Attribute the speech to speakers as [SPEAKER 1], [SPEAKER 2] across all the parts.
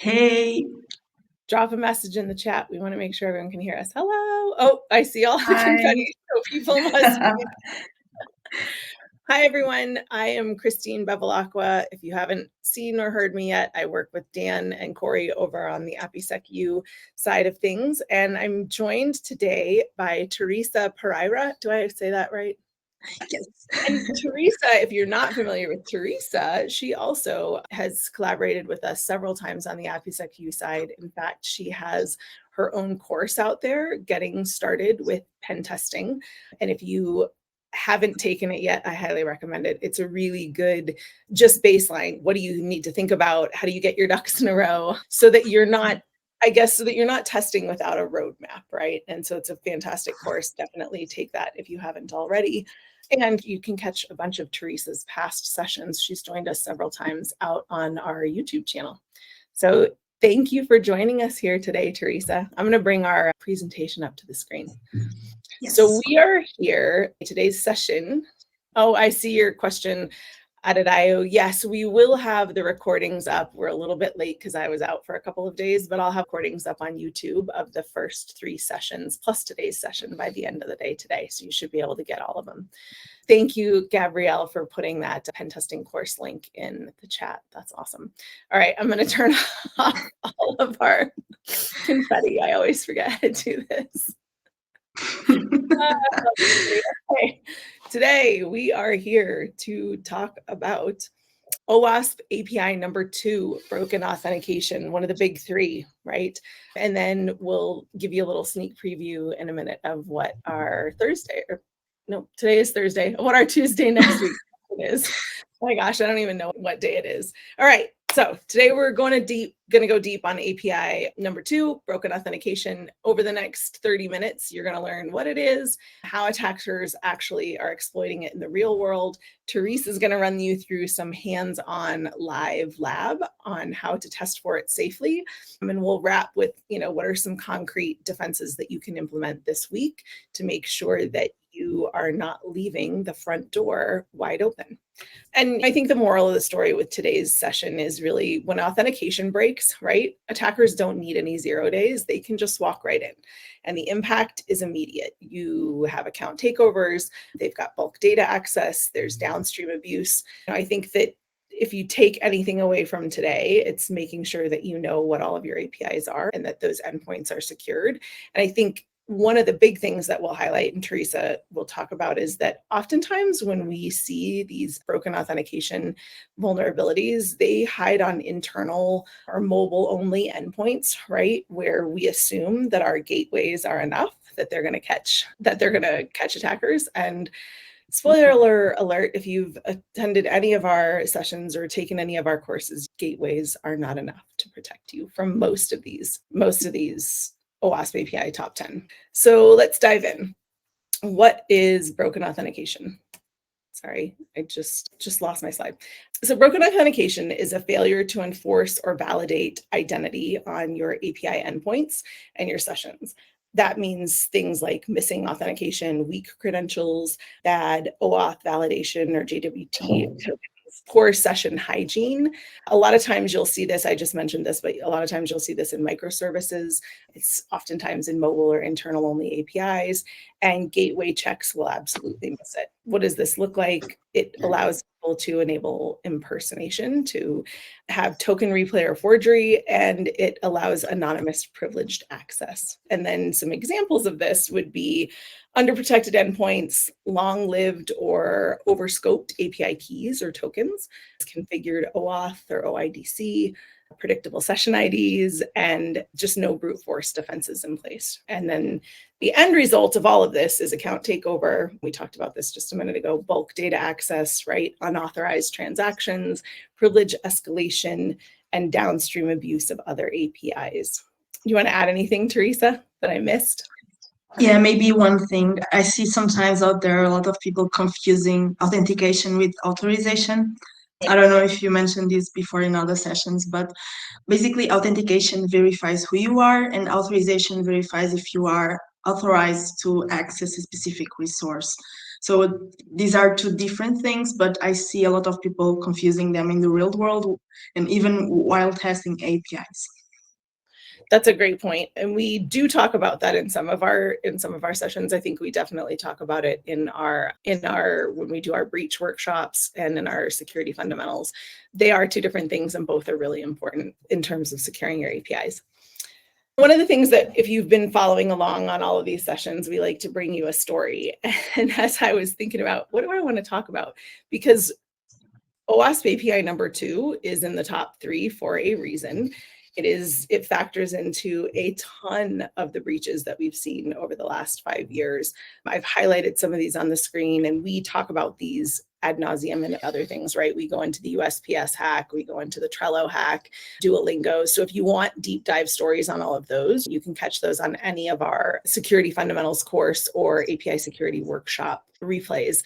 [SPEAKER 1] Hey,
[SPEAKER 2] Drop a message in the chat. We want to make sure everyone can hear us. Hello. Oh, I see all the
[SPEAKER 1] hi.
[SPEAKER 2] confetti, so people must be. Hi, everyone. I am Christine Bevilacqua. If you haven't seen or heard me yet, I work with Dan and Corey over on the APIsecU side of things. And I'm joined today by Theresa Pereira. Do I say that right?
[SPEAKER 1] Yes.
[SPEAKER 2] And Theresa, if you're not familiar with Theresa, she also has collaborated with us several times on the APIsecU side. In fact, she has her own course out there, Getting Started with Pen Testing. And if you haven't taken it yet, I highly recommend it. It's a really good, just baseline. What do you need to think about? How do you get your ducks in a row so that you're not, I guess, so that you're not testing without a roadmap, right? And so it's a fantastic course. Definitely take that if you haven't already. And you can catch a bunch of Theresa's past sessions. She's joined us several times out on our YouTube channel. So thank you for joining us here today, Theresa. I'm going to bring our presentation up to the screen.
[SPEAKER 1] Yes.
[SPEAKER 2] So we are here, today's session. Oh, I see your question. Adadayo, yes, we will have the recordings up. We're a little bit late because I was out for a couple of days, but I'll have recordings up on YouTube of the first 3 sessions plus today's session by the end of the day today. So you should be able to get all of them. Thank you, Gabrielle, for putting that pen testing course link in the chat. That's awesome. All right, I'm going to turn off all of our confetti. I always forget how to do this. Okay. Today, we are here to talk about OWASP API number 2, Broken Authentication, one of the big 3, right? And then we'll give you a little sneak preview in a minute of what our Thursday, or no, today is Thursday, what our Tuesday next week is. Oh my gosh, I don't even know what day it is. All right, so today we're going to go deep on API number 2, Broken Authentication. Over the next 30 minutes, you're going to learn what it is, how attackers actually are exploiting it in the real world. Theresa is going to run you through some hands-on live lab on how to test for it safely. And we'll wrap with, what are some concrete defenses that you can implement this week to make sure that you are not leaving the front door wide open. And I think the moral of the story with today's session is really when authentication breaks, right? Attackers don't need any 0 days. They can just walk right in. And the impact is immediate. You have account takeovers. They've got bulk data access. There's downstream abuse. I think that if you take anything away from today, it's making sure that you know what all of your APIs are and that those endpoints are secured. And I think one of the big things that we'll highlight, and Theresa will talk about, is that oftentimes when we see these broken authentication vulnerabilities, they hide on internal or mobile-only endpoints, right? Where we assume that our gateways are enough, that they're going to catch attackers. And spoiler alert, if you've attended any of our sessions or taken any of our courses, gateways are not enough to protect you from most of these OWASP API top 10. So let's dive in. What is broken authentication? Sorry, I just lost my slide. So broken authentication is a failure to enforce or validate identity on your API endpoints and your sessions. That means things like missing authentication, weak credentials, bad OAuth validation or JWT tokens, poor session hygiene. A lot of times you'll see this, I just mentioned this, but a lot of times you'll see this in microservices. It's oftentimes in mobile or internal only APIs, and gateway checks will absolutely miss it. What does this look like? It allows people to enable impersonation, to have token replay or forgery, and it allows anonymous privileged access. And then some examples of this would be underprotected endpoints, long-lived or overscoped API keys or tokens, configured OAuth or OIDC, predictable session IDs, and just no brute force defenses in place. And then the end result of all of this is account takeover. We talked about this just a minute ago, bulk data access, right? Unauthorized transactions, privilege escalation, and downstream abuse of other APIs. You want to add anything, Theresa, that I missed?
[SPEAKER 1] Yeah, maybe one thing. I see sometimes out there a lot of people confusing authentication with authorization. I don't know if you mentioned this before in other sessions, but basically authentication verifies who you are and authorization verifies if you are authorized to access a specific resource. So these are two different things, but I see a lot of people confusing them in the real world and even while testing APIs.
[SPEAKER 2] That's a great point. And we do talk about that in some of our sessions. I think we definitely talk about it in our when we do our breach workshops and in our security fundamentals. They are two different things, and both are really important in terms of securing your APIs. One of the things that, if you've been following along on all of these sessions, we like to bring you a story. And as I was thinking about, what do I want to talk about? Because OWASP API number 2 is in the top 3 for a reason. It factors into a ton of the breaches that we've seen over the last 5 years. I've highlighted some of these on the screen, and we talk about these ad nauseum and other things, right? We go into the USPS hack, we go into the Trello hack, Duolingo. So if you want deep dive stories on all of those, you can catch those on any of our security fundamentals course or API security workshop replays.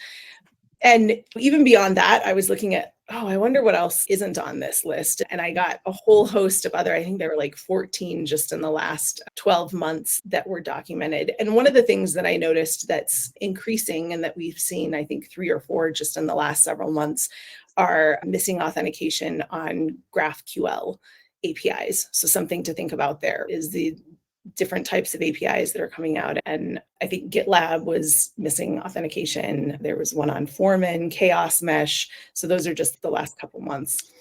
[SPEAKER 2] And even beyond that, I was looking at, I wonder what else isn't on this list. And I got a whole host of other, I think there were like 14 just in the last 12 months that were documented. And one of the things that I noticed that's increasing and that we've seen, I think 3 or 4 just in the last several months, are missing authentication on GraphQL APIs. So something to think about there is the different types of APIs that are coming out. And I think GitLab was missing authentication. There was one on Foreman, Chaos Mesh. So those are just the last couple months.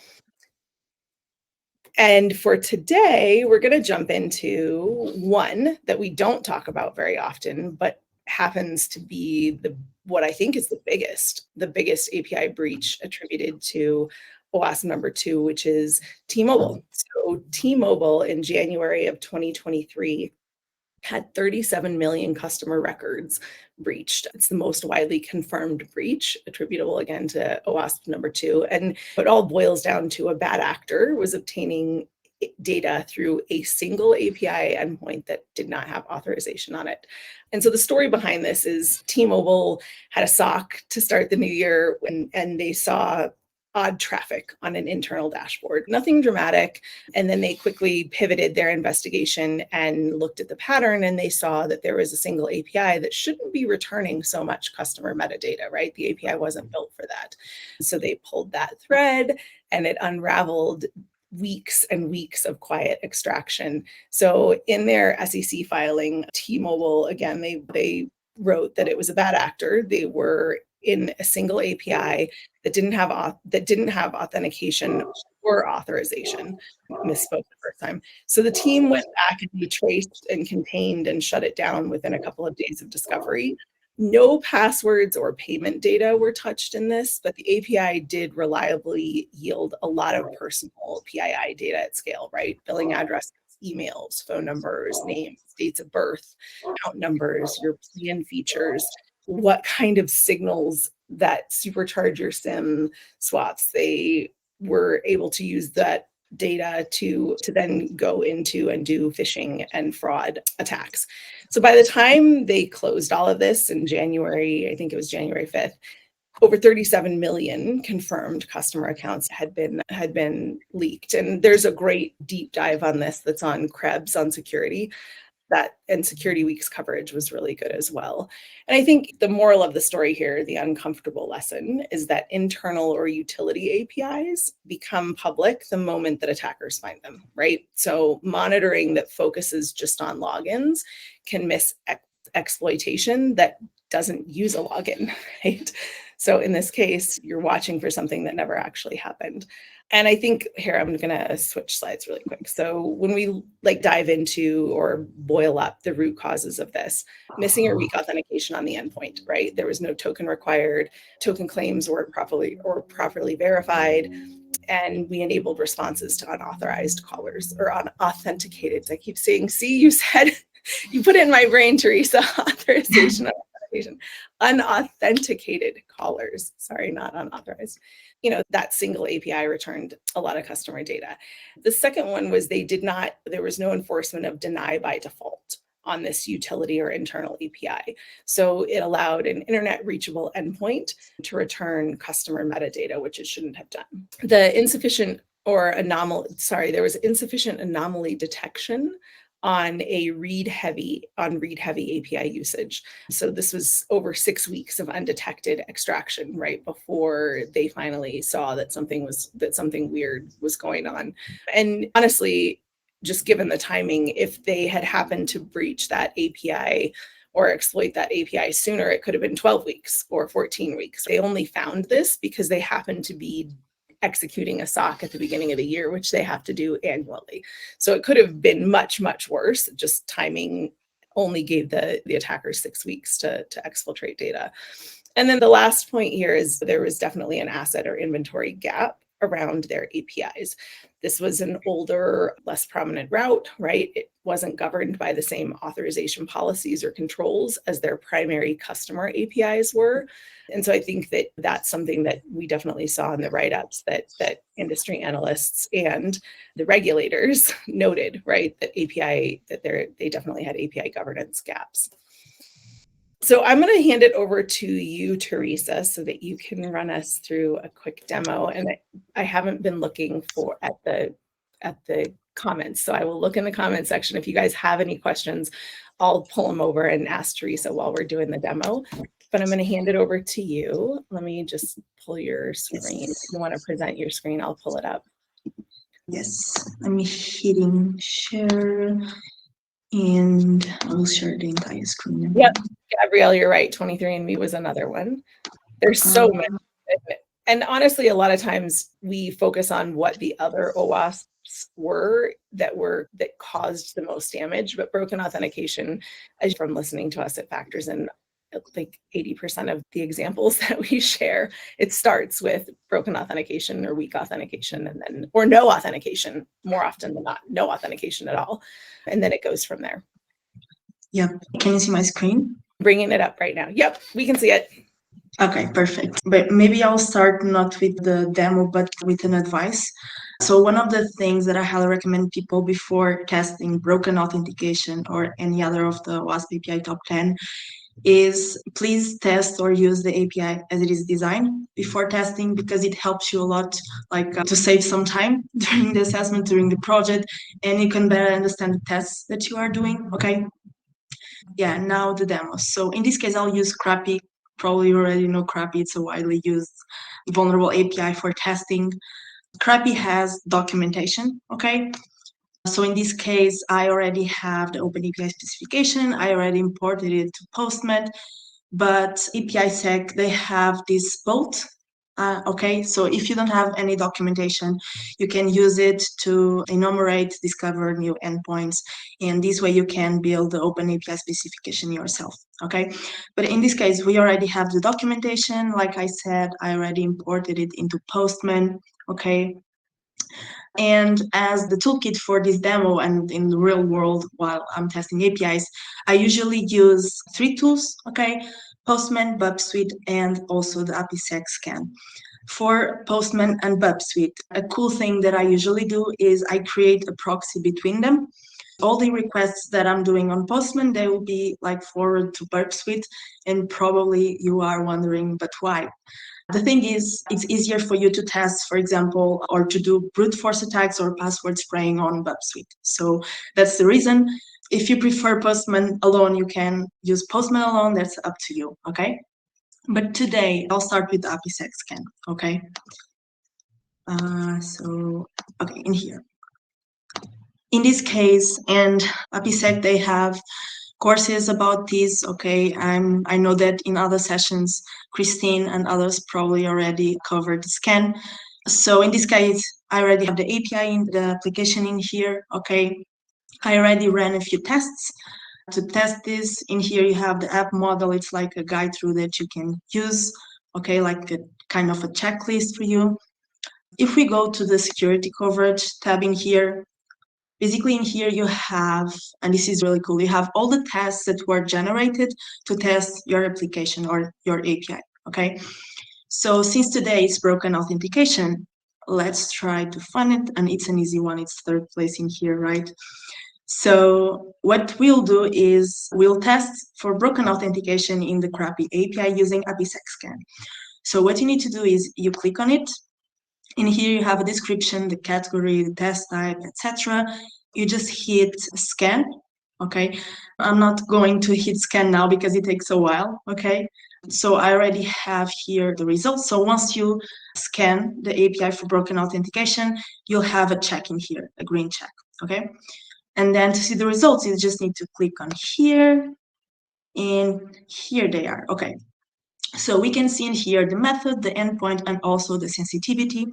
[SPEAKER 2] And for today, we're going to jump into one that we don't talk about very often, but happens to be what I think is the biggest API breach attributed to OWASP number 2, which is T-Mobile. So T-Mobile in January of 2023 had 37 million customer records breached. It's the most widely confirmed breach, attributable again to OWASP number 2. And it all boils down to a bad actor was obtaining data through a single API endpoint that did not have authorization on it. And so the story behind this is T-Mobile had a SOC to start the new year, and they saw odd traffic on an internal dashboard, nothing dramatic. And then they quickly pivoted their investigation and looked at the pattern, and they saw that there was a single API that shouldn't be returning so much customer metadata, right? The API wasn't built for that. So they pulled that thread, and it unraveled weeks and weeks of quiet extraction. So in their SEC filing, T-Mobile, again, they wrote that it was a bad actor. They were in a single API that didn't have authentication or authorization. Misspoke the first time. So the team went back and we traced and contained and shut it down within a couple of days of discovery. No passwords or payment data were touched in this, but the API did reliably yield a lot of personal PII data at scale, right? Billing addresses, emails, phone numbers, names, dates of birth, account numbers, your plan features, what kind of signals that supercharge your SIM swaps. They were able to use that data to then go into and do phishing and fraud attacks. So by the time they closed all of this in January, I think it was January 5th, over 37 million confirmed customer accounts had been leaked. And there's a great deep dive on this that's on Krebs on security. And Security Week's coverage was really good as well. And I think the moral of the story here, the uncomfortable lesson, is that internal or utility APIs become public the moment that attackers find them, right? So monitoring that focuses just on logins can miss exploitation that doesn't use a login, right? So in this case, you're watching for something that never actually happened. And I think here, I'm going to switch slides really quick. So when we dive into or boil up the root causes of this, missing or weak authentication on the endpoint, right? There was no token required, token claims weren't properly verified, and we enabled responses to unauthorized callers or unauthenticated. I keep saying, see, you said, you put it in my brain, Theresa, authorization. Unauthenticated callers, sorry, not unauthorized. That single API returned a lot of customer data. The second one was there was no enforcement of deny by default on this utility or internal API. So it allowed an internet reachable endpoint to return customer metadata, which it shouldn't have done. There was insufficient anomaly detection on read heavy API usage. So this was over 6 weeks of undetected extraction, right before they finally saw that something weird was going on. And honestly, just given the timing, if they had happened to breach that API or exploit that API sooner, it could have been 12 weeks or 14 weeks. They only found this because they happened to be executing a SOC at the beginning of the year, which they have to do annually. So it could have been much, much worse. Just timing only gave the attackers 6 weeks to exfiltrate data. And then the last point here is there was definitely an asset or inventory gap around their APIs. This was an older, less prominent route, right? It wasn't governed by the same authorization policies or controls as their primary customer APIs were. And so I think that that's something that we definitely saw in the write-ups that industry analysts and the regulators noted, right? That they definitely had API governance gaps. So I'm going to hand it over to you, Theresa, so that you can run us through a quick demo. And I haven't been looking at the comments, so I will look in the comment section. If you guys have any questions, I'll pull them over and ask Theresa while we're doing the demo. But I'm going to hand it over to you. Let me just pull your screen. If you want to present your screen, I'll pull it up.
[SPEAKER 1] Yes, I'm hitting share. And I'll share the entire screen.
[SPEAKER 2] Yep, Gabrielle, you're right. 23andMe was another one. There's so many. And honestly, a lot of times we focus on what the other OWASPs were that caused the most damage, but broken authentication, as from listening to us, it factors in like 80% of the examples that we share. It starts with broken authentication or weak authentication, and then or no authentication, more often than not, no authentication at all. And then it goes from there.
[SPEAKER 1] Yeah. Can you see my screen?
[SPEAKER 2] Bringing it up right now. Yep, we can see it.
[SPEAKER 1] Okay, perfect. But maybe I'll start not with the demo, but with an advice. So one of the things that I highly recommend people before testing broken authentication or any other of the OWASP API top 10 is please test or use the API as it is designed before testing, because it helps you a lot, like to save some time during the assessment, during the project, and you can better understand the tests that you are doing. Okay. Yeah, now the demos. So in this case, I'll use CRAPI. Probably you already know CRAPI. It's a widely used vulnerable API for testing. CRAPI has documentation. Okay. So in this case, I already have the OpenAPI specification. I already imported it to Postman, but APIsec, they have this bolt. Okay, so if you don't have any documentation, you can use it to enumerate, discover new endpoints, and this way you can build the OpenAPI specification yourself. Okay, but in this case, we already have the documentation. Like I said, I already imported it into Postman. Okay. And as the toolkit for this demo and in the real world while I'm testing APIs, I usually use 3 tools, okay? Postman, BurpSuite, and also the APIsec scan. For Postman and BurpSuite, a cool thing that I usually do is I create a proxy between them. All the requests that I'm doing on Postman, they will be like forward to BurpSuite, and probably you are wondering, but why? The thing is, it's easier for you to test, for example, or to do brute force attacks or password spraying on BurpSuite. So that's the reason. If you prefer Postman alone, you can use Postman alone. That's up to you, okay? But today, I'll start with the APIsec scan, okay? Okay, in here. In this case, and APIsec, they have courses about this, okay? I know that in other sessions, Christine and others probably already covered the scan. So in this case, I already have the API in the application in here, okay? I already ran a few tests. To test this, in here you have the app model. It's like a guide through that you can use, okay? Like a kind of a checklist for you. If we go to the security coverage tab in here, basically in here you have, and this is really cool, you have all the tests that were generated to test your application or your API, okay? So since today is broken authentication, let's try to find it, and it's an easy one, it's 3rd place in here, right? So what we'll do is we'll test for broken authentication in the CRAPI API using APIsec scan. So what you need to do is you click on it, In here you have a description, the category, the test type, etc. You just hit scan, okay? I'm not going to hit scan now because it takes a while, okay? So I already have here the results. So once you scan the API for broken authentication, you'll have a check in here, a green check, okay? And then to see the results, you just need to click on here, and here they are, okay? So we can see in here the method, the endpoint, and also the sensitivity.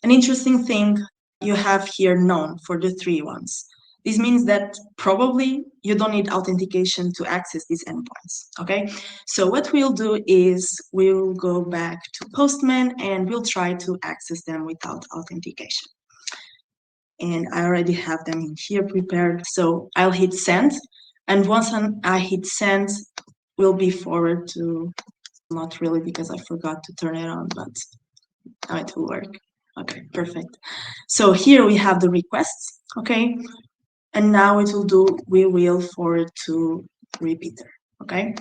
[SPEAKER 1] An interesting thing you have here known for the three ones. This means that probably you don't need authentication to access these endpoints, okay? So what we'll do is we'll go back to Postman and we'll try to access them without authentication. And I already have them in here prepared. So I'll hit send. And once I hit send, we'll be forward to, not really because I forgot to turn it on, but now it will work. Okay, perfect. So here we have the requests, okay? And now it will do, we will forward to repeater, okay?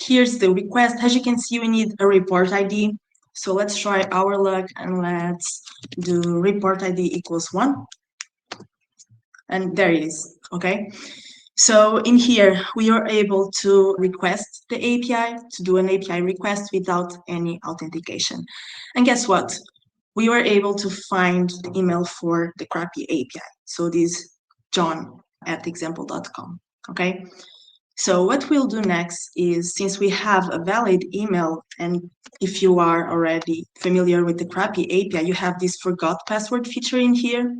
[SPEAKER 1] Here's the request. As you can see, we need a report ID. So let's try our luck and let's do report ID equals 1. And there it is, okay? So in here, we are able to request the API, to do an API request without any authentication. And guess what? We were able to find the email for the CRAPI API. So this john@example.com, okay? So what we'll do next is, since we have a valid email, and if you are already familiar with the CRAPI API, you have this forgot password feature in here.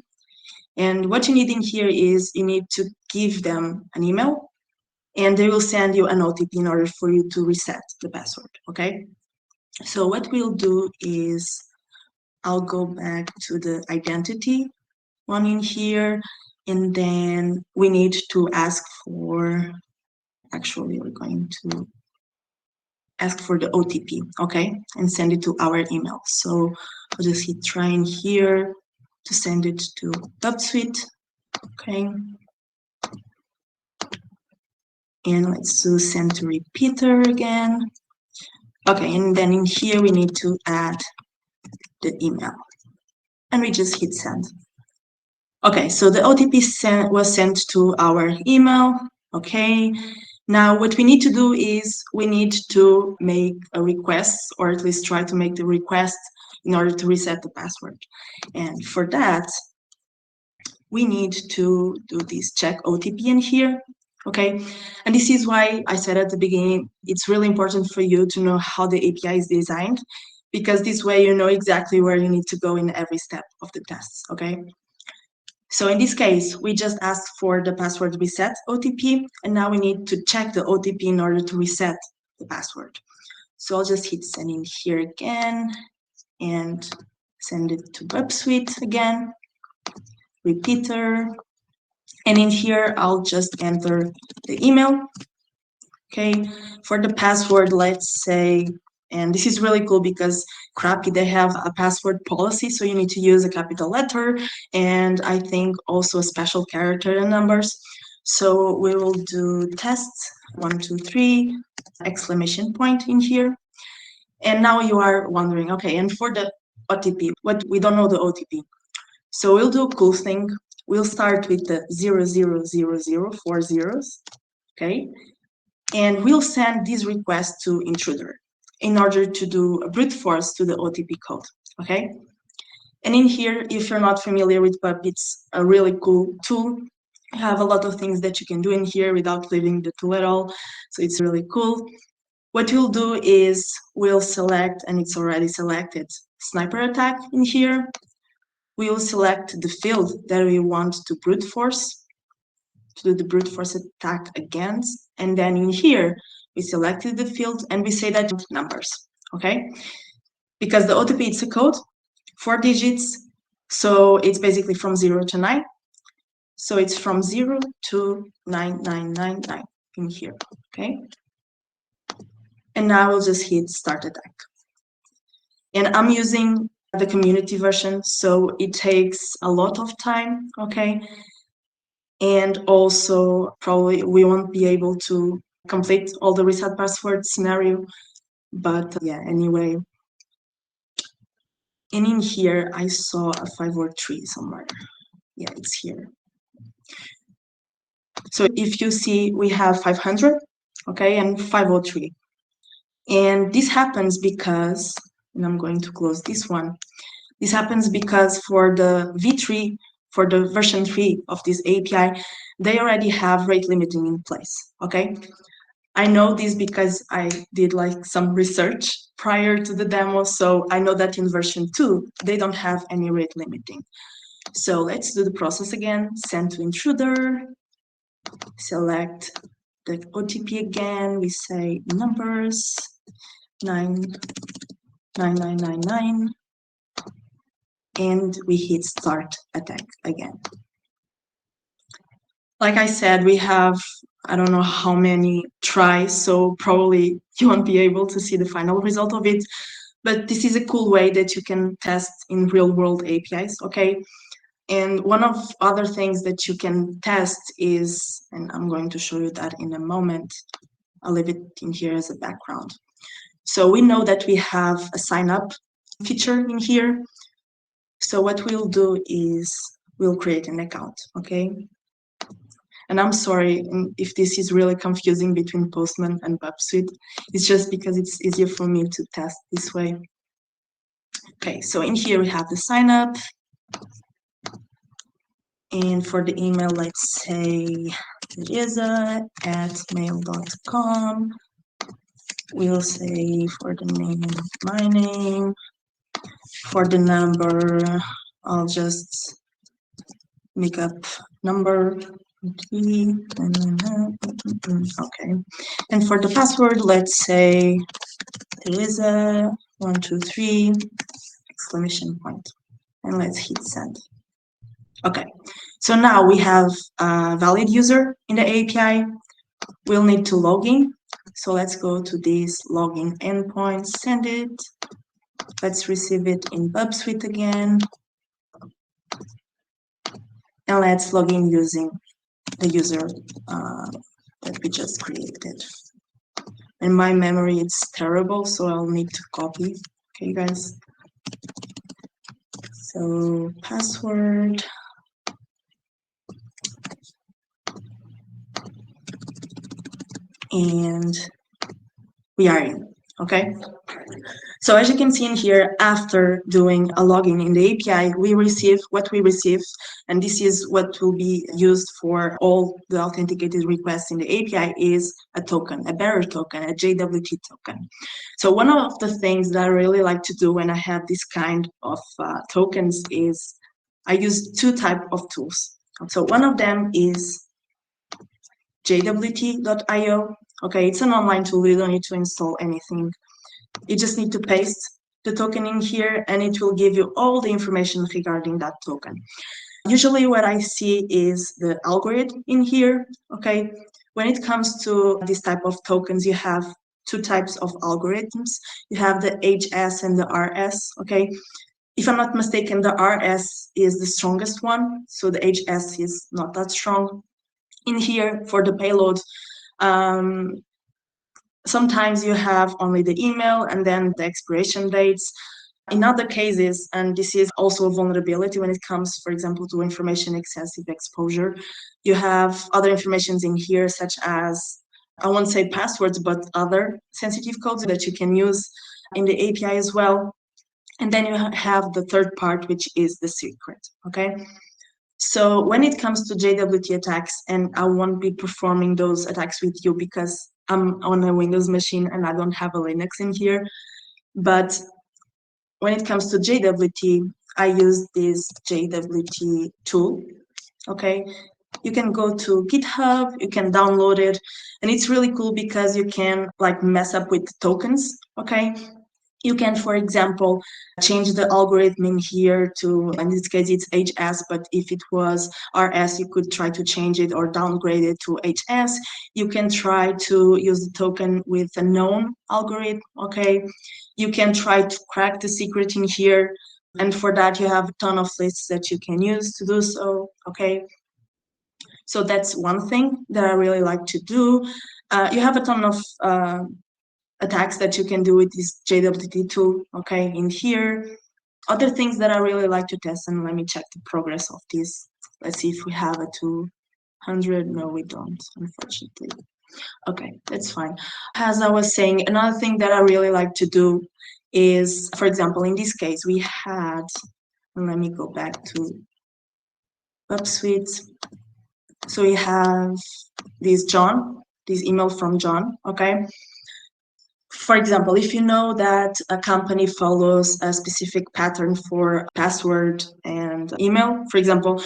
[SPEAKER 1] And what you need in here is you need to give them an email and they will send you an OTP in order for you to reset the password, okay? So what we'll do is I'll go back to the identity one in here, and then we need to ask for, actually we're going to ask for the OTP, okay? And send it to our email. So I'll just hit try in here to send it to BurpSuite, okay? And let's do send to repeater again. Okay, and then in here we need to add the email. And we just hit send. Okay, so the OTP was sent to our email. Okay, now what we need to do is we need to make a request, or at least try to make the request in order to reset the password. And for that, we need to do this check OTP in here. Okay, and this is why I said at the beginning, it's really important for you to know how the API is designed, because this way you know exactly where you need to go in every step of the tests, okay? So in this case, we just asked for the password reset OTP, and now we need to check the OTP in order to reset the password. So I'll just hit send in here again and send it to BurpSuite again, repeater, and in here, I'll just enter the email. Okay, for the password, let's say, and this is really cool because CRAPI, they have a password policy, so you need to use a capital letter, and I think also a special character and numbers. So we will do test 1, 2, 3, exclamation point in here. And now you are wondering, okay, and for the OTP, what we don't know the OTP. So we'll do a cool thing. We'll start with the 0000 4 zeros, okay? And we'll send this request to intruder in order to do a brute force to the OTP code, okay? And in here, if you're not familiar with Burp, it's a really cool tool. You have a lot of things that you can do in here without leaving the tool at all, so it's really cool. What we'll do is we'll select, and it's already selected, sniper attack in here. We will select the field that we want to brute force, to do the brute force attack against. And then in here, we selected the field and we say that numbers, okay? Because the OTP, it's a code, 4 digits. So it's basically from 0 to 9. So it's from 0 to 9999 in here, okay? And now we'll just hit start attack. And I'm using the community version, so it takes a lot of time, okay? And also probably we won't be able to complete all the reset password scenario, but yeah, anyway. And in here, I saw a 503 somewhere. Yeah, it's here. So if you see, we have 500, okay, and 503. And this happens because, and I'm going to close this one. This happens because for the V3, for the version 3 of this API, they already have rate limiting in place, okay? I know this because I did like some research prior to the demo, so I know that in version 2, they don't have any rate limiting. So let's do the process again, send to intruder, select the OTP again, we say numbers, 99999, and we hit start attack again. Like I said, we have, I don't know how many tries, so probably you won't be able to see the final result of it, but this is a cool way that you can test in real world APIs, okay? And one of other things that you can test is, and I'm going to show you that in a moment, I'll leave it in here as a background. So we know that we have a sign up feature in here. So what we'll do is we'll create an account, okay? And I'm sorry if this is really confusing between Postman and BurpSuite. It's just because it's easier for me to test this way. Okay, so in here we have the sign up. And for the email, let's say Theresa@mail.com. We'll say for the name, my name. For the number, I'll just make up number. Okay. And for the password, let's say Theresa 123 exclamation point. And let's hit send. Okay, so now we have a valid user in the API. We'll need to log in. So let's go to this login endpoint, send it. Let's receive it in BurpSuite again. And let's log in using the user that we just created. And my memory is terrible, so I'll need to copy. Okay, guys. So password. And we are in, okay? So as you can see in here, after doing a login in the API, we receive what we received, and this is what will be used for all the authenticated requests in the API is a token, a bearer token, a JWT token. So one of the things that I really like to do when I have this kind of tokens is I use two types of tools. So one of them is jwt.io. Okay, it's an online tool, you don't need to install anything. You just need to paste the token in here and it will give you all the information regarding that token. Usually what I see is the algorithm in here, okay? When it comes to this type of tokens, you have two types of algorithms. You have the HS and the RS, okay? If I'm not mistaken, the RS is the strongest one, so the HS is not that strong. In here, for the payload, sometimes you have only the email and then the expiration dates. In other cases, and this is also a vulnerability when it comes, for example, to information excessive exposure, you have other informations in here such as, I won't say passwords, but other sensitive codes that you can use in the API as well. And then you have the third part, which is the secret, okay? So when it comes to JWT attacks, and I won't be performing those attacks with you because I'm on a Windows machine and I don't have a Linux in here, but when it comes to JWT, I use this JWT tool, okay? You can go to GitHub, you can download it, and it's really cool because you can like mess up with tokens, okay? You can, for example, change the algorithm in here to, in this case, it's HS, but if it was RS, you could try to change it or downgrade it to HS. You can try to use the token with a known algorithm, okay? You can try to crack the secret in here. And for that, you have a ton of lists that you can use to do so, okay? So that's one thing that I really like to do. You have a ton of attacks that you can do with this JWT tool, okay, in here. Other things that I really like to test, and let me check the progress of this. Let's see if we have a 200. No, we don't, unfortunately. Okay, that's fine. As I was saying, another thing that I really like to do is, for example, in this case, we had, let me go back to BurpSuite. So we have this email from John, okay? For example, if you know that a company follows a specific pattern for password and email, for example,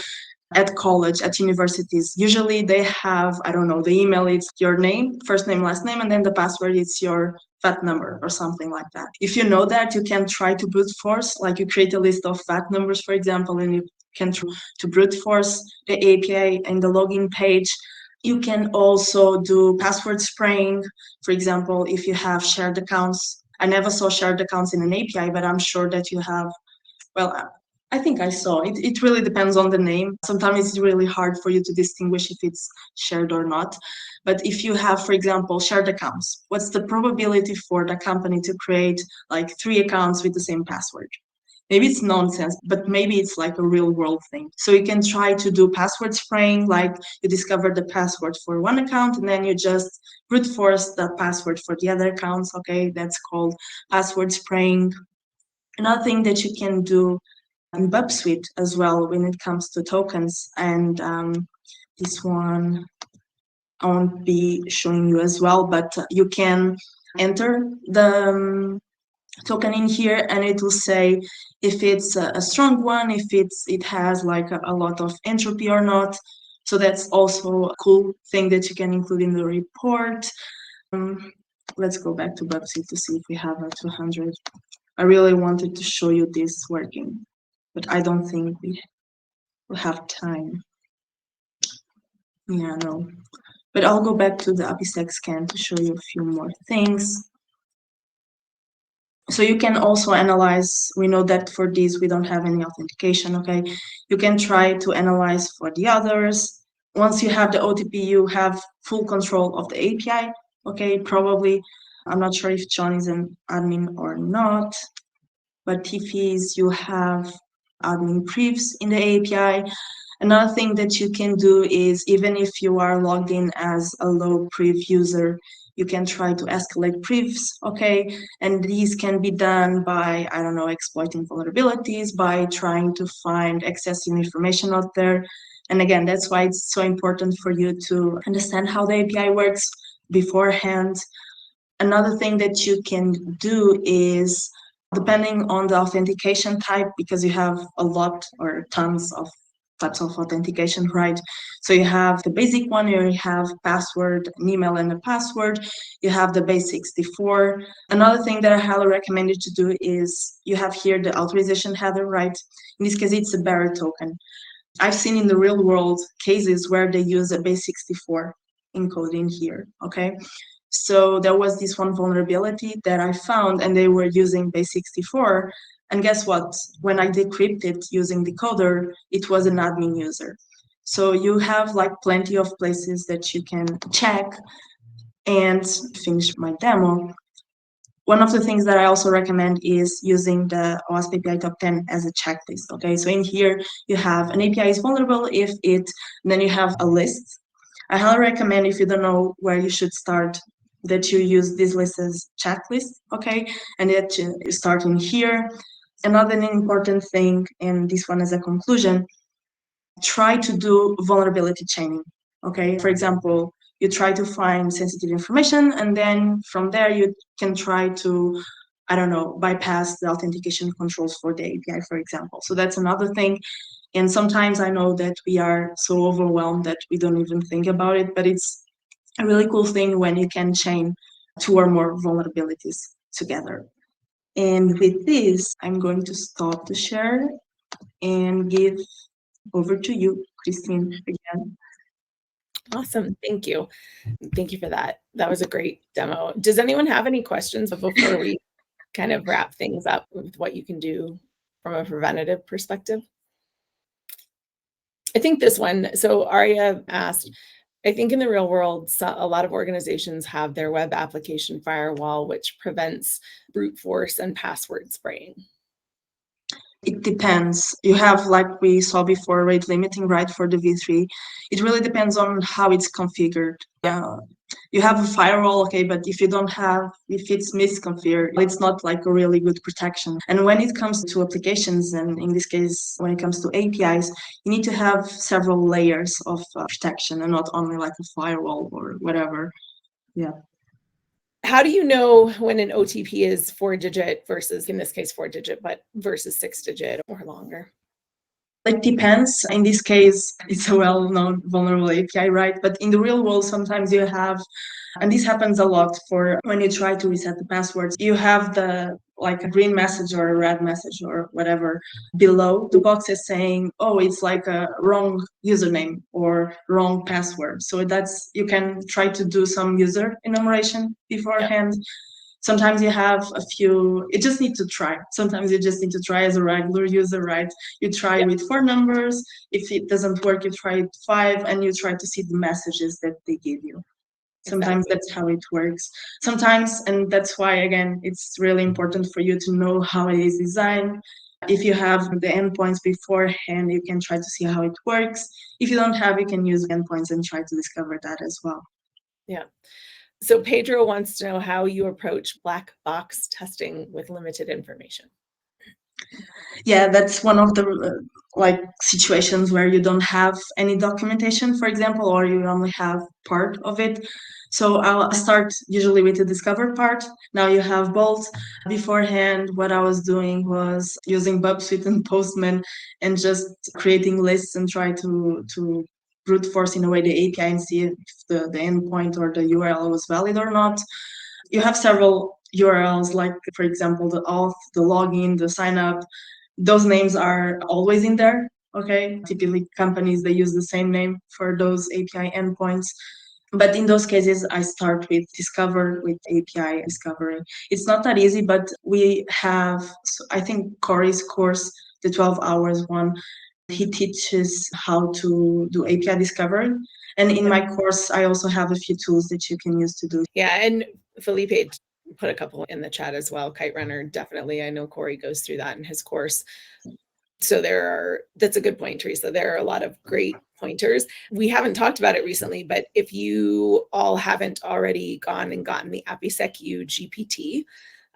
[SPEAKER 1] at college, at universities, usually they have, I don't know, the email is your name, first name, last name, and then the password is your VAT number or something like that. If you know that, you can try to brute force, like you create a list of VAT numbers, for example, and you can try to brute force the API and the login page. You can also do password spraying. For example, if you have shared accounts, I never saw shared accounts in an API, but I'm sure that you have, well, I think I saw it. It really depends on the name. Sometimes it's really hard for you to distinguish if it's shared or not. But if you have, for example, shared accounts, what's the probability for the company to create like 3 accounts with the same password? Maybe it's nonsense, but maybe it's like a real world thing. So you can try to do password spraying, like you discover the password for one account and then you just brute force the password for the other accounts. Okay, that's called password spraying. Another thing that you can do in BurpSuite as well when it comes to tokens, and this one I won't be showing you as well, but you can enter the token in here and it will say if it's a strong one, if it has like a lot of entropy or not. So that's also a cool thing that you can include in the report. Let's go back to BurpSuite to see if we have a 200. I really wanted to show you this working, but I don't think we will have time. Yeah, no. But I'll go back to the APIsec scan to show you a few more things. So you can also analyze, we know that for these we don't have any authentication, okay? You can try to analyze for the others. Once you have the OTP, you have full control of the API, okay? Probably, I'm not sure if John is an admin or not, but if he is, you have admin privs in the API. Another thing that you can do is, even if you are logged in as a low priv user, you can try to escalate privs, okay? And these can be done by, I don't know, exploiting vulnerabilities, by trying to find excessive information out there. And again, that's why it's so important for you to understand how the API works beforehand. Another thing that you can do is, depending on the authentication type, because you have a lot or tons of types of authentication, right? So you have the basic one, you have password, an email and a password, you have the base 64. Another thing that I highly recommend you to do is, you have here the authorization header, right? In this case, it's a bearer token. I've seen in the real world cases where they use a base 64 encoding here, okay? So there was this one vulnerability that I found, and they were using base 64. And guess what? When I decrypted using decoder, it was an admin user. So you have like plenty of places that you can check. And finish my demo, one of the things that I also recommend is using the OWASP API Top 10 as a checklist. Okay, so in here you have an API is vulnerable if it, then you have a list. I highly recommend, if you don't know where you should start, that you use this list as checklist, okay, and that you start in here. Another important thing, and this one as a conclusion, try to do vulnerability chaining, okay? For example, you try to find sensitive information, and then from there you can try to, I don't know, bypass the authentication controls for the API, for example. So that's another thing. And sometimes I know that we are so overwhelmed that we don't even think about it, but it's a really cool thing when you can chain 2 or more vulnerabilities together. And with this, I'm going to stop the share and give over to you, Christine, again.
[SPEAKER 2] Awesome. Thank you. Thank you for that. That was a great demo. Does anyone have any questions before we kind of wrap things up with what you can do from a preventative perspective? I think this one, so Arya asked, I think in the real world, a lot of organizations have their web application firewall, which prevents brute force and password spraying.
[SPEAKER 1] It depends. You have, like we saw before, rate limiting, right, for the V3. It really depends on how it's configured. Yeah. You have a firewall, okay, but if it's misconfigured, it's not like a really good protection. And when it comes to applications, and in this case, when it comes to APIs, you need to have several layers of protection and not only like a firewall or whatever. Yeah.
[SPEAKER 2] How do you know when an OTP is 4-digit versus, in this case, 4-digit, but versus 6-digit or longer?
[SPEAKER 1] It depends. In this case, it's a well-known vulnerable API, right? But in the real world, sometimes you have, and this happens a lot for when you try to reset the passwords, you have the like a green message or a red message or whatever below the boxes saying, oh, it's like a wrong username or wrong password. So that's, you can try to do some user enumeration beforehand. Yep. Sometimes you have a few, you just need to try. Sometimes you just need to try as a regular user, right? You try with 4 numbers. If it doesn't work, you try 5 and you try to see the messages that they give you. Sometimes that's how it works. Sometimes, and that's why, again, it's really important for you to know how it is designed. If you have the endpoints beforehand, you can try to see how it works. If you don't have, you can use endpoints and try to discover that as well.
[SPEAKER 2] Yeah. So Pedro wants to know how you approach black box testing with limited information.
[SPEAKER 1] Yeah, that's one of the like situations where you don't have any documentation, for example, or you only have part of it. So I'll start usually with the discover part. Now you have both. Beforehand, what I was doing was using BurpSuite and Postman and just creating lists and try to brute force in a way the API and see if the endpoint or the URL was valid or not. You have several URLs, like, for example, the auth, the login, the sign up. Those names are always in there, okay? Typically, companies, they use the same name for those API endpoints. But in those cases, I start with discover, with API discovery. It's not that easy, but we have, I think, Corey's course, the 12 hours one, he teaches how to do API discovery. And in my course, I also have a few tools that you can use to do.
[SPEAKER 2] Yeah, and Felipe put a couple in the chat as well. Kite Runner, definitely. I know Corey goes through that in his course. So that's a good point, Theresa. There are a lot of great pointers. We haven't talked about it recently, but if you all haven't already gone and gotten the APIsecU GPT,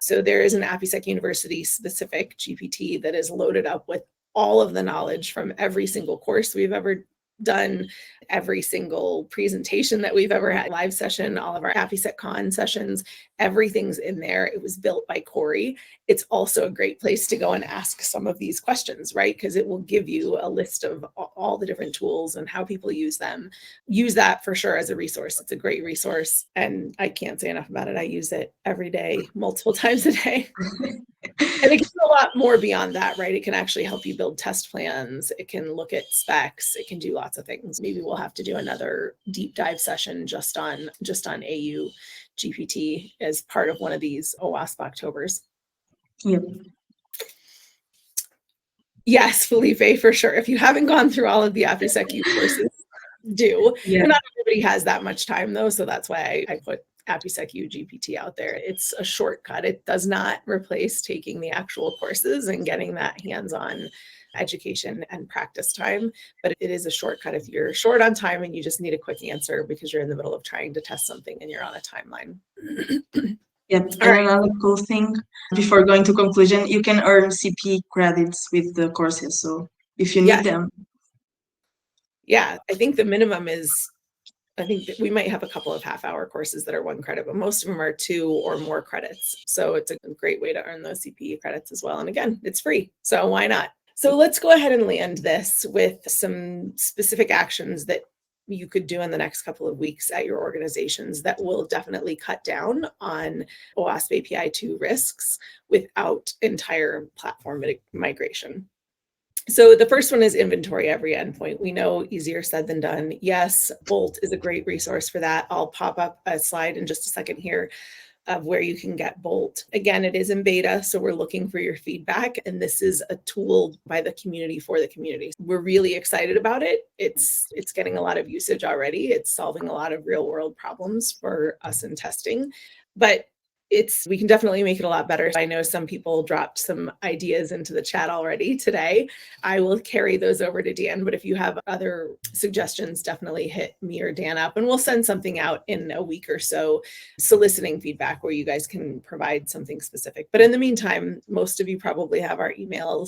[SPEAKER 2] so there is an APIsec University specific GPT that is loaded up with all of the knowledge from every single course we've ever done, every single presentation that we've ever had, live session, all of our APIsecCon sessions, everything's in there. It was built by Corey. It's also a great place to go and ask some of these questions, right? Because it will give you a list of all the different tools and how people use them. Use that for sure as a resource. It's a great resource. And I can't say enough about it. I use it every day, multiple times a day. And it can do a lot more beyond that, right? It can actually help you build test plans. It can look at specs. It can do lots of things. Maybe we'll have to do another deep dive session just on AU GPT as part of one of these OWASP Octobers.
[SPEAKER 1] Yep.
[SPEAKER 2] Yes, Felipe, for sure. If you haven't gone through all of the APIsecU courses, do. Yeah. And not everybody has that much time, though, so that's why I put APIsecU GPT out there. It's a shortcut. It does not replace taking the actual courses and getting that hands-on education and practice time, but it is a shortcut if you're short on time and you just need a quick answer because you're in the middle of trying to test something and you're on a timeline.
[SPEAKER 1] Yep. And another cool thing, before going to conclusion, you can earn CP credits with the courses. So if you need them.
[SPEAKER 2] Yeah, I think the minimum is, I think that we might have a couple of half-hour courses that are 1 credit, but most of them are 2 or more credits. So it's a great way to earn those CP credits as well. And again, it's free, so why not? So let's go ahead and land this with some specific actions that you could do in the next couple of weeks at your organizations that will definitely cut down on OWASP API 2 risks without entire platform migration. So the first one is inventory every endpoint. We know easier said than done. Yes, Bolt is a great resource for that. I'll pop up a slide in just a second here of where you can get Bolt. Again, it is in beta, so we're looking for your feedback. And this is a tool by the community for the community. We're really excited about it. It's getting a lot of usage already. It's solving a lot of real world problems for us in testing. But we can definitely make it a lot better. I know some people dropped some ideas into the chat already today. I will carry those over to Dan, but if you have other suggestions, definitely hit me or Dan up, and we'll send something out in a week or so soliciting feedback where you guys can provide something specific. But in the meantime, most of you probably have our email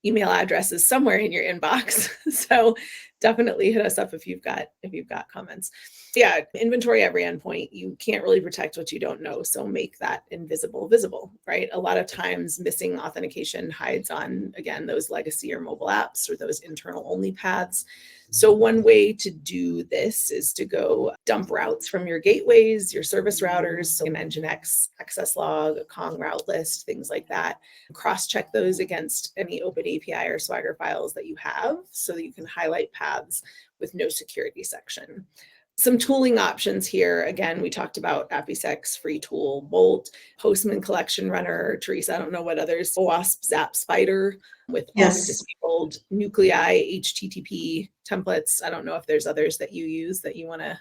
[SPEAKER 2] addresses somewhere in your inbox. So definitely hit us up if you've got comments. Yeah, inventory every endpoint. You can't really protect what you don't know. So make that invisible visible, right? A lot of times missing authentication hides on, again, those legacy or mobile apps or those internal only paths. So one way to do this is to go dump routes from your gateways, your service routers, so an Nginx access log, a Kong route list, things like that. Cross-check those against any open API or Swagger files that you have so that you can highlight paths with no security section. Some tooling options here. Again, we talked about APIsec's free tool, Bolt, Postman collection runner, Theresa, I don't know what others, OWASP Zap Spider with auth disabled, nuclei, HTTP templates. I don't know if there's others that you use that you want to.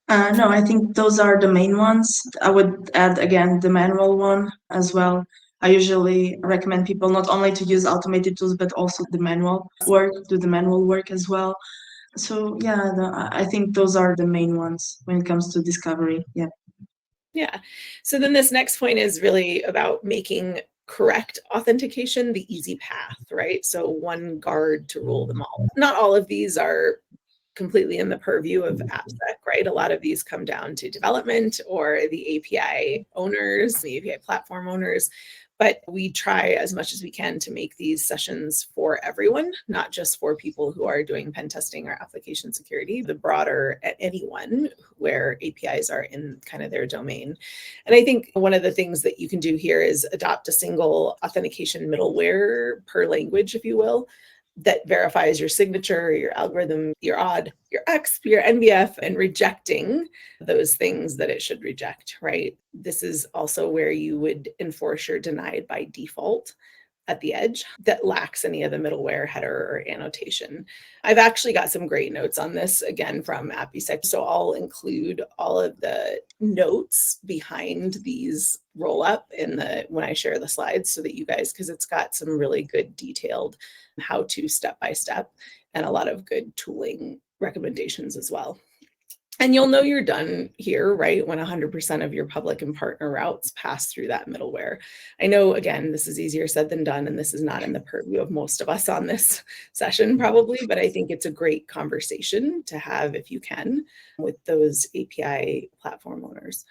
[SPEAKER 1] No, I think those are the main ones. I would add again the manual one as well. I usually recommend people not only to use automated tools, but also the manual work, do the manual work as well. So yeah, I think those are the main ones when it comes to discovery. Yeah.
[SPEAKER 2] Yeah. So then this next point is really about making correct authentication the easy path, right? So one guard to rule them all. Not all of these are completely in the purview of AppSec, right? A lot of these come down to development or the API owners, the API platform owners. But we try as much as we can to make these sessions for everyone, not just for people who are doing pen testing or application security, the broader anyone where APIs are in kind of their domain. And I think one of the things that you can do here is adopt a single authentication middleware per language, if you will, that verifies your signature, your algorithm, your OD, your EXP, your NBF, and rejecting those things that it should reject, right? This is also where you would enforce your denied by default at the edge that lacks any of the middleware header or annotation. I've actually got some great notes on this, again, from APIsec. So I'll include all of the notes behind these roll up when I share the slides so that you guys, because it's got some really good detailed how-to step-by-step and a lot of good tooling recommendations as well. And you'll know you're done here, right, when 100% of your public and partner routes pass through that middleware. I know, again, this is easier said than done, and this is not in the purview of most of us on this session probably, but I think it's a great conversation to have if you can with those API platform owners.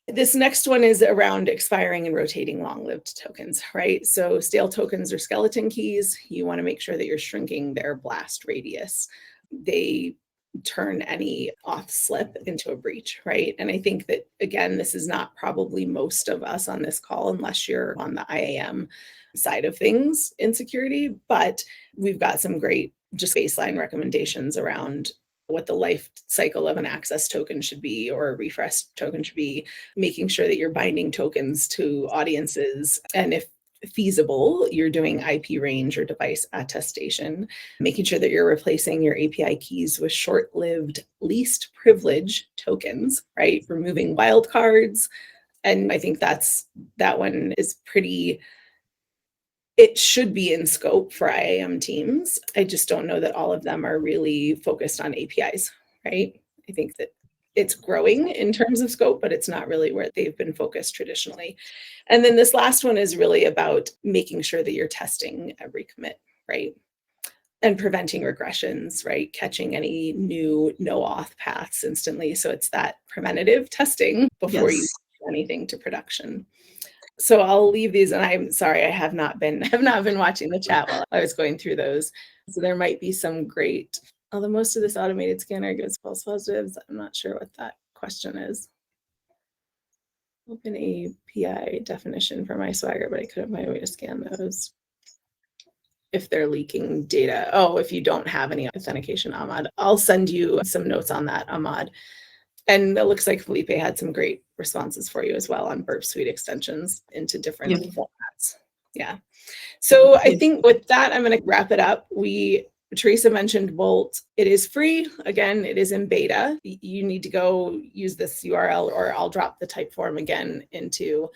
[SPEAKER 2] This next one is around expiring and rotating long-lived tokens, right? So stale tokens are skeleton keys. You want to make sure that you're shrinking their blast radius. They turn any auth slip into a breach, right? And I think that, again, this is not probably most of us on this call, unless you're on the IAM side of things in security, but we've got some great just baseline recommendations around what the life cycle of an access token should be or a refresh token should be, making sure that you're binding tokens to audiences. And if feasible, you're doing IP range or device attestation, making sure that you're replacing your API keys with short-lived least privilege tokens, right? Removing wildcards. And I think that one is pretty, it should be in scope for IAM teams. I just don't know that all of them are really focused on APIs, right? I think that it's growing in terms of scope, but it's not really where they've been focused traditionally. And then this last one is really about making sure that you're testing every commit, right? And preventing regressions, right? Catching any new no auth paths instantly. So it's that preventative testing before you do anything to production. So I'll leave these, and I'm sorry, I have not been watching the chat while I was going through those. So there might be some great, although most of this automated scanner gives false positives. I'm not sure what that question is. Open API definition for my Swagger, but I couldn't find a way to scan those. If they're leaking data. Oh, if you don't have any authentication, Ahmad. I'll send you some notes on that, Ahmad. And it looks like Felipe had some great responses for you as well on BurpSuite extensions into different formats. Yeah. So I think with that, I'm going to wrap it up. We Theresa mentioned Bolt. It is free. Again, it is in beta. You need to go use this URL, or I'll drop the Typeform again into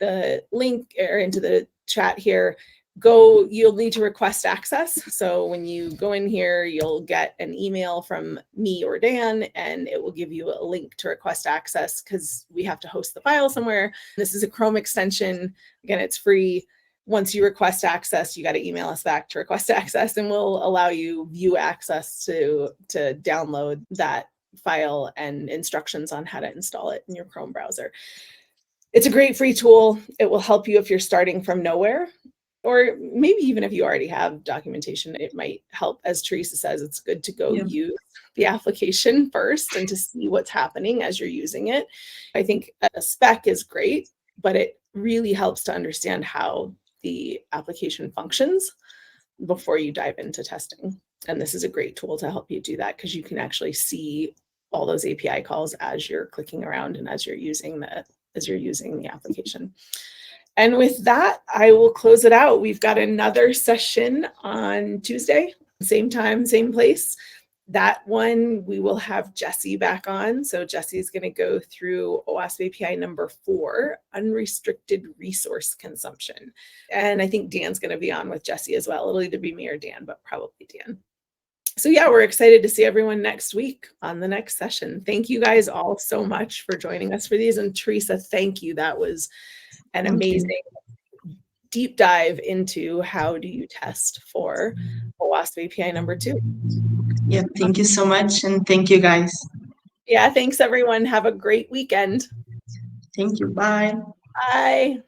[SPEAKER 2] the link or into the chat here. You'll need to request access. So when you go in here, you'll get an email from me or Dan, and it will give you a link to request access because we have to host the file somewhere. This is a Chrome extension. Again, it's free. Once you request access, you got to email us back to request access, and we'll allow you view access to download that file and instructions on how to install it in your Chrome browser. It's a great free tool. It will help you if you're starting from nowhere, or maybe even if you already have documentation. It might help. As Theresa says, it's good to go use the application first and to see what's happening as you're using it. I think a spec is great, but it really helps to understand how the application functions before you dive into testing. And this is a great tool to help you do that, because you can actually see all those API calls as you're clicking around and as you're using the application. And with that, I will close it out. We've got another session on Tuesday, same time, same place. That one, we will have Jesse back on. So Jesse is going to go through OWASP API number 4, unrestricted resource consumption. And I think Dan's going to be on with Jesse as well. It'll either be me or Dan, but probably Dan. So yeah, we're excited to see everyone next week on the next session. Thank you guys all so much for joining us for these. And Theresa, thank you. That was an amazing deep dive into how do you test for OWASP API number 2.
[SPEAKER 1] Yeah, thank you so much. And thank you, guys.
[SPEAKER 2] Yeah, thanks, everyone. Have a great weekend.
[SPEAKER 1] Thank you. Bye.
[SPEAKER 2] Bye.